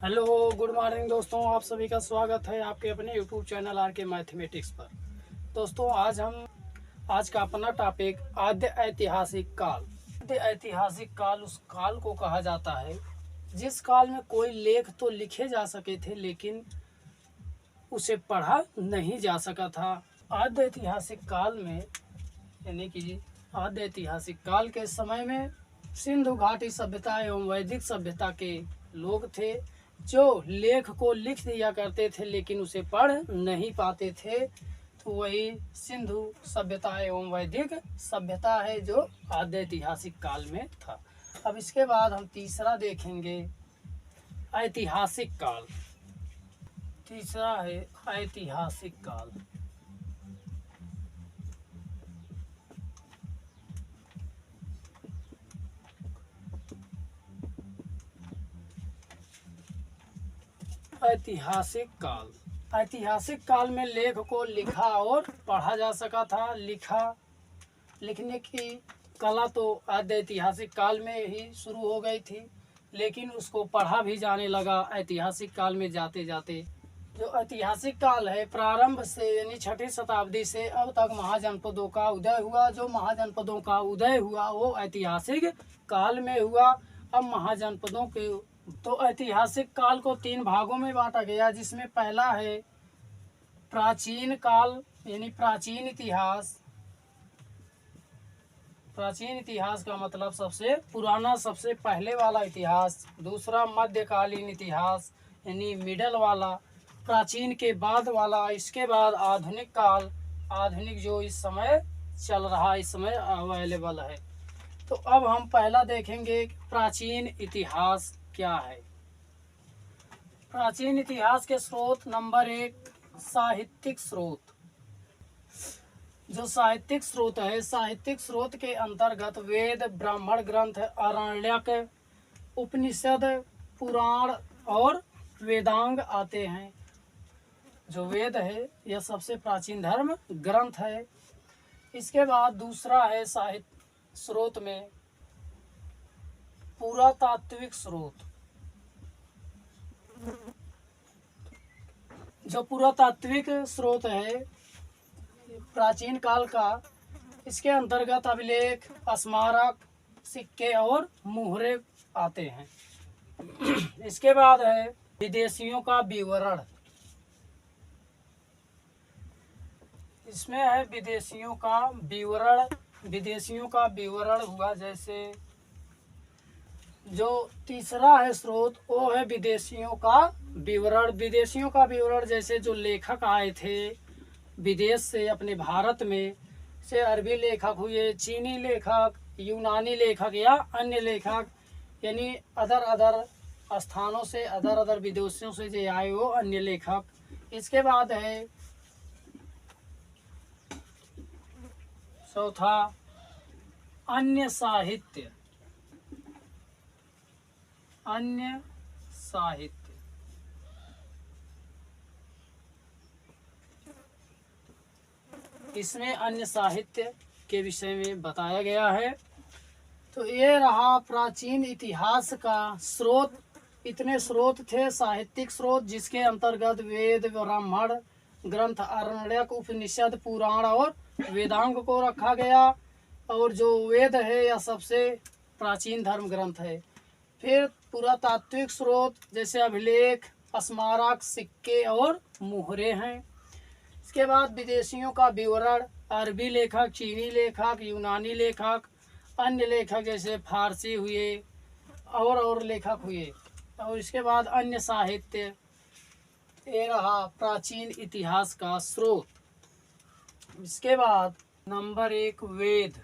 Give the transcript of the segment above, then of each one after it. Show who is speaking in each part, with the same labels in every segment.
Speaker 1: Hello good morning दोस्तों, आप सभी का स्वागत है आपके अपने यूट्यूब चैनल आर के मैथमेटिक्स पर। दोस्तों आज का अपना टॉपिक आद्य ऐतिहासिक काल। आद्य ऐतिहासिक काल उस काल को कहा जाता है जिस काल में कोई लेख तो लिखे जा सके थे लेकिन उसे पढ़ा नहीं जा सका था। आद्य ऐतिहासिक काल में यानी कि आद्य ऐतिहासिक काल के समय में सिंधु घाटी सभ्यता एवं वैदिक सभ्यता के लोग थे जो लेख को लिख दिया करते थे लेकिन उसे पढ़ नहीं पाते थे। तो वही सिंधु सभ्यता एवं वैदिक सभ्यता है जो आद्य ऐतिहासिक काल में था। अब इसके बाद हम तीसरा देखेंगे ऐतिहासिक काल। तीसरा है ऐतिहासिक काल। ऐतिहासिक काल। ऐतिहासिक काल में लेख को लिखा और पढ़ा जा सका था। लिखने की कला तो आद्य ऐतिहासिक काल में ही शुरू हो गई थी लेकिन उसको पढ़ा भी जाने लगा ऐतिहासिक काल में जाते जाते। जो ऐतिहासिक काल है प्रारंभ से यानी 6ठी शताब्दी से अब तक महाजनपदों का उदय हुआ। जो महाजनपदों का उदय हुआ वो ऐतिहासिक काल में हुआ। अब महाजनपदों के तो ऐतिहासिक काल को 3 भागों में बांटा गया जिसमें पहला है प्राचीन काल यानी प्राचीन इतिहास। प्राचीन इतिहास का मतलब सबसे पुराना सबसे पहले वाला इतिहास। दूसरा मध्यकालीन इतिहास यानी मिडल वाला, प्राचीन के बाद वाला। इसके बाद आधुनिक काल, आधुनिक जो इस समय चल रहा, इस समय अवेलेबल है। तो अब हम पहला देखेंगे प्राचीन इतिहास क्या है। प्राचीन इतिहास के स्रोत नंबर 1 साहित्यिक स्रोत। जो साहित्यिक स्रोत है, साहित्यिक स्रोत के अंतर्गत वेद, ब्राह्मण ग्रंथ, आरण्यक, उपनिषद, पुराण और वेदांग आते हैं। जो वेद है यह सबसे प्राचीन धर्म ग्रंथ है। इसके बाद दूसरा है साहित्य स्रोत में पुरातात्विक स्रोत। जो पुरातात्विक स्रोत है प्राचीन काल का, इसके अंतर्गत अभिलेख, स्मारक, सिक्के और मुहरे आते हैं। इसके बाद है विदेशियों का विवरण। इसमें है विदेशियों का विवरण। विदेशियों का विवरण हुआ जैसे जो तीसरा है स्रोत वो है विदेशियों का विवरण। विदेशियों का विवरण जैसे जो लेखक आए थे विदेश से अपने भारत में, से अरबी लेखक हुए, चीनी लेखक, यूनानी लेखक या अन्य लेखक यानी अदर स्थानों से अदर विदेशों से जो आए वो अन्य लेखक। इसके बाद है चौथा अन्य साहित्य। अन्य साहित्य इसमें अन्य साहित्य के विषय में बताया गया है। तो ये रहा प्राचीन इतिहास का स्रोत। इतने स्रोत थे साहित्यिक स्रोत जिसके अंतर्गत वेद, ब्राह्मण ग्रंथ, आरण्यक, उपनिषद, पुराण और वेदांग को रखा गया। और जो वेद है यह सबसे प्राचीन धर्म ग्रंथ है। फिर पुरातात्विक स्रोत जैसे अभिलेख, स्मारक, सिक्के और मुहरे हैं। इसके बाद विदेशियों का विवरण, अरबी लेखक, चीनी लेखक, यूनानी लेखक, अन्य लेखक जैसे फारसी हुए और लेखक हुए। और इसके बाद अन्य साहित्य। ये रहा प्राचीन इतिहास का स्रोत। इसके बाद नंबर 1 वेद।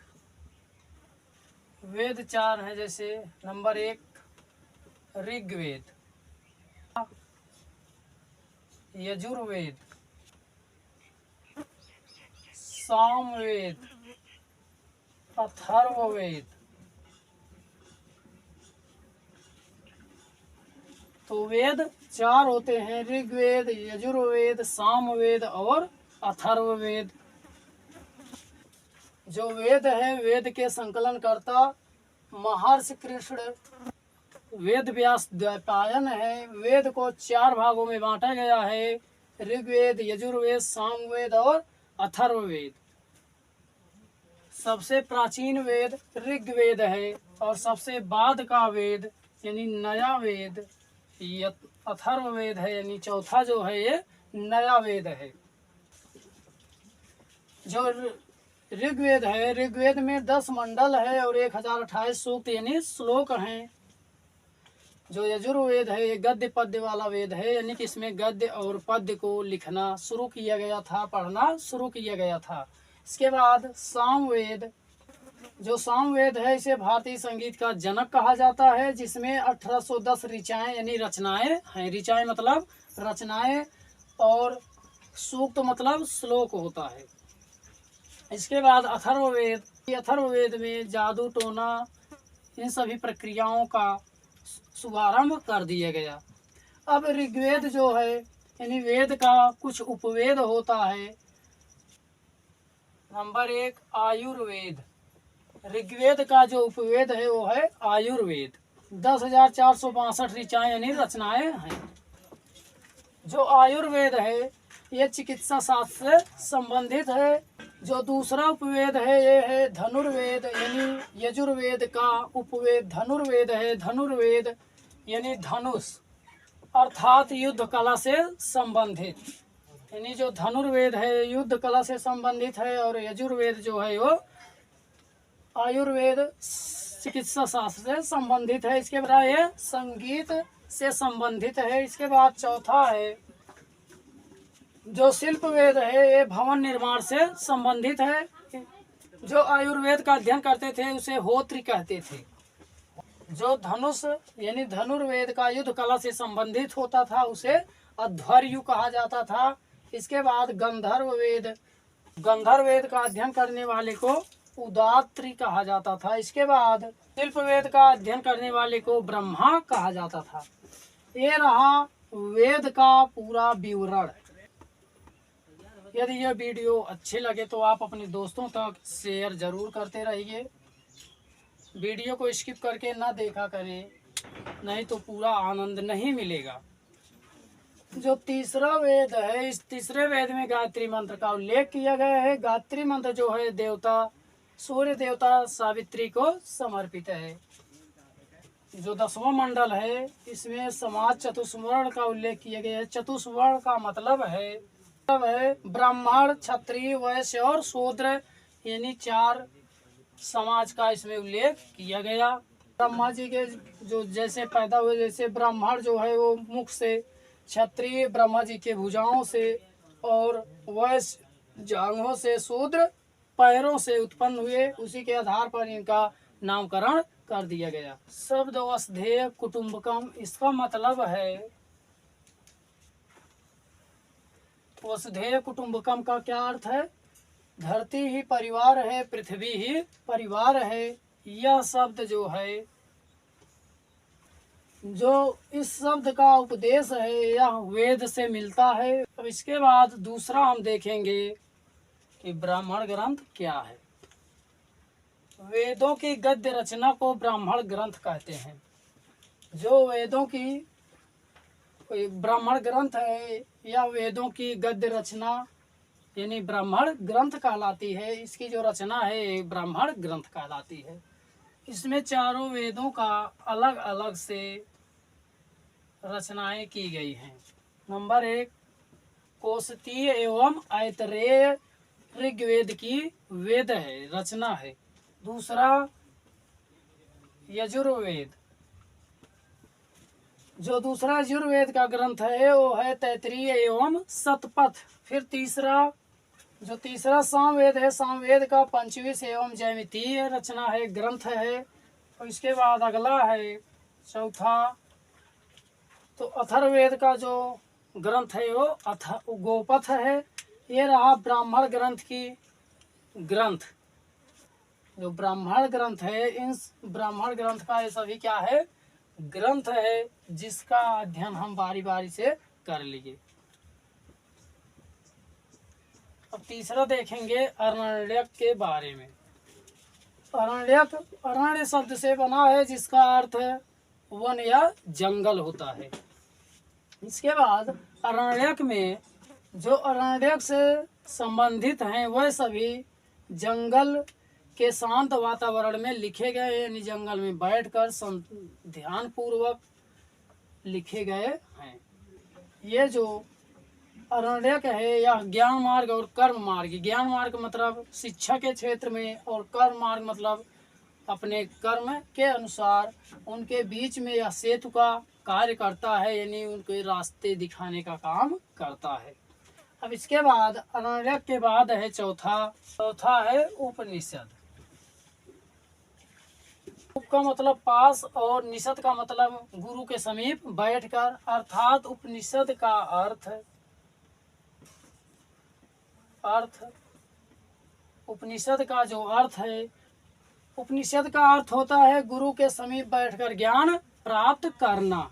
Speaker 1: वेद 4 है जैसे नंबर 1 ऋग्वेद, यजुर्वेद, सामवेद, अथर्ववेद। तो वेद 4 होते हैं, ऋग्वेद, यजुर्वेद, सामवेद और अथर्ववेद। जो वेद है वेद के संकलन करता महर्षि कृष्ण वेद व्यास द्वैपायन है। वेद को 4 भागों में बांटा गया है, ऋग्वेद, यजुर्वेद, सामवेद और अथर्ववेद। सबसे प्राचीन वेद ऋग्वेद है और सबसे बाद का वेद यानी नया वेद अथर्ववेद है, यानी चौथा जो है ये नया वेद है। जो ऋग्वेद है, ऋग्वेद में 10 मंडल है और 1028 सूक्त यानी श्लोक हैं। जो यजुर्वेद है ये गद्य पद्य वाला वेद है, यानी कि इसमें गद्य और पद्य को लिखना शुरू किया गया था, पढ़ना शुरू किया गया था। इसके बाद सामवेद, जो सामवेद है इसे भारतीय संगीत का जनक कहा जाता है, जिसमें 1810 ऋचाएं यानी रचनाएं हैं। ऋचाएं मतलब रचनाएं और सूक्त मतलब श्लोक होता है। इसके बाद अथर्ववेद, अथर्ववेद में जादू टोना इन सभी प्रक्रियाओं का शुभारंभ कर दिया गया। अब ऋग्वेद जो है यानी वेद का कुछ उपवेद होता है। नंबर 1 आयुर्वेद। ऋग्वेद का जो उपवेद है वो है आयुर्वेद। 10,462 ऋचाएं यानी रचनाएं हैं। जो आयुर्वेद है ये चिकित्सा शास्त्र से संबंधित है। जो दूसरा उपवेद है ये है धनुर्वेद, यानी यजुर्वेद का उपवेद धनुर्वेद है। धनुर्वेद यानी धनुष अर्थात युद्ध कला से संबंधित, यानी जो धनुर्वेद है युद्ध कला से संबंधित है। और यजुर्वेद जो है वो आयुर्वेद चिकित्सा शास्त्र से संबंधित है। इसके बाद ये संगीत से संबंधित है। इसके बाद चौथा है जो शिल्प वेद है, ये भवन निर्माण से संबंधित है। जो आयुर्वेद का अध्ययन करते थे उसे होत्री कहते थे। जो धनुष यानी धनुर्वेद का युद्ध कला से संबंधित होता था उसे अध्वर्यु कहा जाता था। इसके बाद गंधर्व वेद, गंधर्व वेद का अध्ययन करने वाले को उदात्री कहा जाता था। इसके बाद शिल्प वेद का अध्ययन करने वाले को ब्रह्मा कहा जाता था। ये रहा वेद का पूरा विवरण। यदि यह वीडियो अच्छे लगे तो आप अपने दोस्तों तक शेयर जरूर करते रहिए। वीडियो को स्किप करके ना देखा करें, नहीं तो पूरा आनंद नहीं मिलेगा। जो तीसरा वेद है, इस तीसरे वेद में गायत्री मंत्र का उल्लेख किया गया है। गायत्री मंत्र जो है देवता सूर्य देवता सावित्री को समर्पित है। जो 10वां मंडल है इसमें समाज चतुष्वर्ण का उल्लेख किया गया है। चतुष्वर्ण का मतलब है ब्राह्मण, क्षत्रिय, वैश्य और शूद्र, यानी 4 समाज का इसमें उल्लेख किया गया। ब्रह्मा जी के जो जैसे पैदा हुए, जैसे ब्राह्मण जो है वो मुख से, क्षत्रिय ब्रह्मा जी के भुजाओं से और वैश्य जांघों से, शूद्र पैरों से उत्पन्न हुए। उसी के आधार पर इनका नामकरण कर दिया गया। शब्द वसुधैव कुटुंबकम, इसका मतलब है वसुधैव कुटुंबकम का क्या अर्थ है? धरती ही परिवार है, पृथ्वी ही परिवार है। यह शब्द जो है, जो इस शब्द का उपदेश है यह वेद से मिलता है। अब इसके बाद दूसरा हम देखेंगे कि ब्राह्मण ग्रंथ क्या है। वेदों की गद्य रचना को ब्राह्मण ग्रंथ कहते हैं। जो वेदों की ब्राह्मण ग्रंथ है या वेदों की गद्य रचना यानी ब्राह्मण ग्रंथ कहलाती है। इसकी जो रचना है ब्राह्मण ग्रंथ कहलाती है। इसमें चारों वेदों का अलग अलग से रचनाएं की गई हैं। नंबर 1 कोशतीय एवं ऐतरेय ऋग्वेद की वेद है, रचना है। दूसरा यजुर्वेद, जो दूसरा यजुर्वेद का ग्रंथ है वो है तैत्तिरीय एवं शतपथ। फिर जो तीसरा सामवेद है, सामवेद का पंचविंश एवं जैमितीय रचना है, ग्रंथ है। और इसके बाद अगला है चौथा तो अथर्ववेद का जो ग्रंथ है वो गोपथ है। ये रहा ब्राह्मण ग्रंथ की ग्रंथ। जो ब्राह्मण ग्रंथ है, इन ब्राह्मण ग्रंथ का ये सभी क्या है? ग्रंथ है, जिसका अध्ययन हम बारी बारी से कर लिए। अब तीसरा देखेंगे अरण्यक के बारे में। अरण्यक अरण्य शब्द से बना है, जिसका अर्थ है वन या जंगल होता है। इसके बाद अरण्यक में जो अरण्यक से संबंधित हैं वह सभी जंगल के शांत वातावरण में लिखे गए, यानी जंगल में बैठकर ध्यान पूर्वक लिखे गए हैं। ये जो अरण्यक है यह ज्ञान मार्ग और कर्म मार्ग, ज्ञान मार्ग मतलब शिक्षा के क्षेत्र में और कर्म मार्ग मतलब अपने कर्म के अनुसार उनके बीच में यह सेतु का कार्य करता है, यानी उनके रास्ते दिखाने का काम करता है। अब इसके बाद अरण्यक के बाद है चौथा है उपनिषद। उप का मतलब पास और निषद का मतलब गुरु के समीप बैठकर, अर्थात उपनिषद का अर्थ उपनिषद का जो अर्थ है, उपनिषद का अर्थ होता है गुरु के समीप बैठकर ज्ञान प्राप्त करना।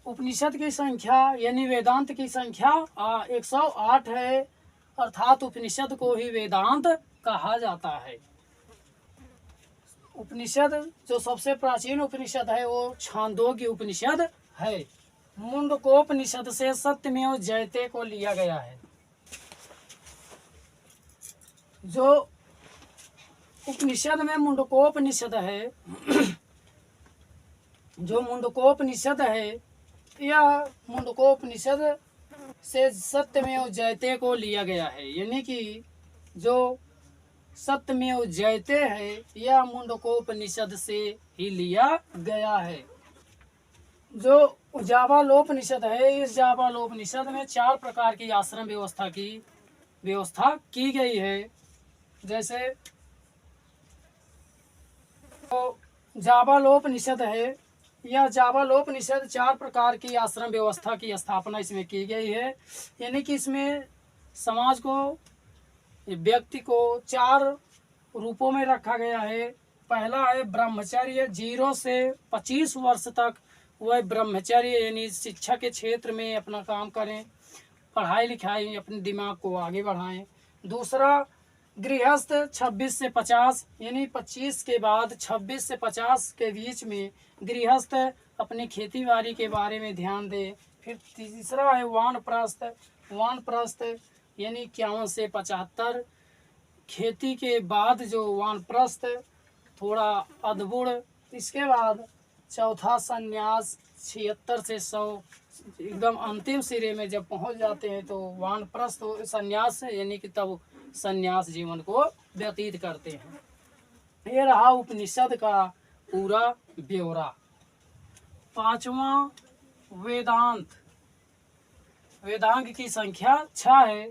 Speaker 1: उपनिषद की संख्या यानी वेदांत की संख्या 108 है, अर्थात उपनिषद को ही वेदांत कहा जाता है। उपनिषद जो सबसे प्राचीन उपनिषद है वो छांदोग्य उपनिषद है। मुंडकोपनिषद से सत्यमेव जयते को लिया गया है। जो उपनिषद में मुंडकोपनिषद है जो मुंडकोपनिषद है यह मुंडकोपनिषद से सत्यमेव जयते को लिया गया है, यानी कि जो सत्यमेव जयते है यह मुंडकोपनिषद से ही लिया गया है। जो जाबालोपनिषद है, इस जाबालोपनिषद में 4 प्रकार की आश्रम व्यवस्था की गई है। जैसे तो जाबालोपनिषद है, यह जाबालोपनिषद 4 प्रकार की आश्रम व्यवस्था की स्थापना इसमें की गई है, यानी कि इसमें समाज को, व्यक्ति को 4 रूपों में रखा गया है। पहला है ब्रह्मचर्य, 0 से 25 वर्ष तक वह ब्रह्मचर्य यानी शिक्षा के क्षेत्र में अपना काम करें, पढ़ाई लिखाई अपने दिमाग को आगे बढ़ाएं। दूसरा गृहस्थ 26 से 50 यानी 25 के बाद 26 से 50 के बीच में गृहस्थ अपनी खेती बाड़ी के बारे में ध्यान दे। फिर तीसरा है वानप्रस्थ यानी 51 से 75 खेती के बाद जो वानप्रस्थ थोड़ा अद्भुत। इसके बाद चौथा संन्यास 76 से 100 एकदम अंतिम सिरे में जब पहुंच जाते हैं तो वानप्रस्थ संन्यास यानी कि तब संन्यास जीवन को व्यतीत करते हैं। ये रहा उपनिषद का पूरा ब्यौरा। 5वां वेदांग की संख्या 6 है।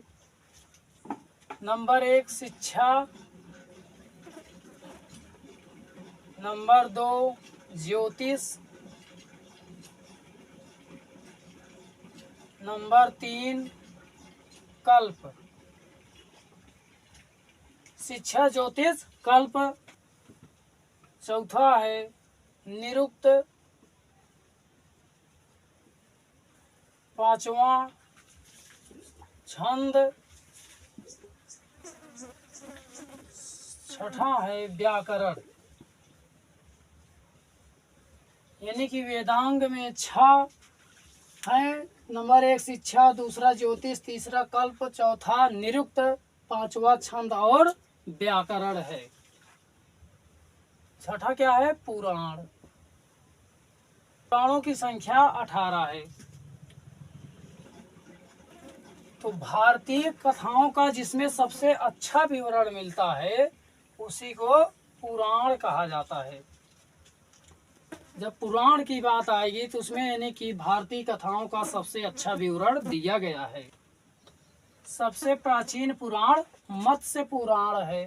Speaker 1: नंबर 1 शिक्षा, नंबर 2 ज्योतिष, नंबर 3 कल्प। शिक्षा, ज्योतिष, कल्प। चौथा है निरुक्त। 5वां छंद। 6ठा है व्याकरण। यानी कि वेदांग में 6 है। नंबर 1 शिक्षा, दूसरा ज्योतिष, तीसरा कल्प, चौथा निरुक्त, 5वां छंद और व्याकरण है। 6ठा क्या है? पुराण। पुराणों की संख्या 18 है। तो भारतीय कथाओं का जिसमें सबसे अच्छा विवरण मिलता है उसी को पुराण कहा जाता है। जब पुराण की बात आएगी तो उसमें यानी कि भारतीय कथाओं का सबसे अच्छा विवरण दिया गया है। सबसे प्राचीन पुराण मत्स्य पुराण है।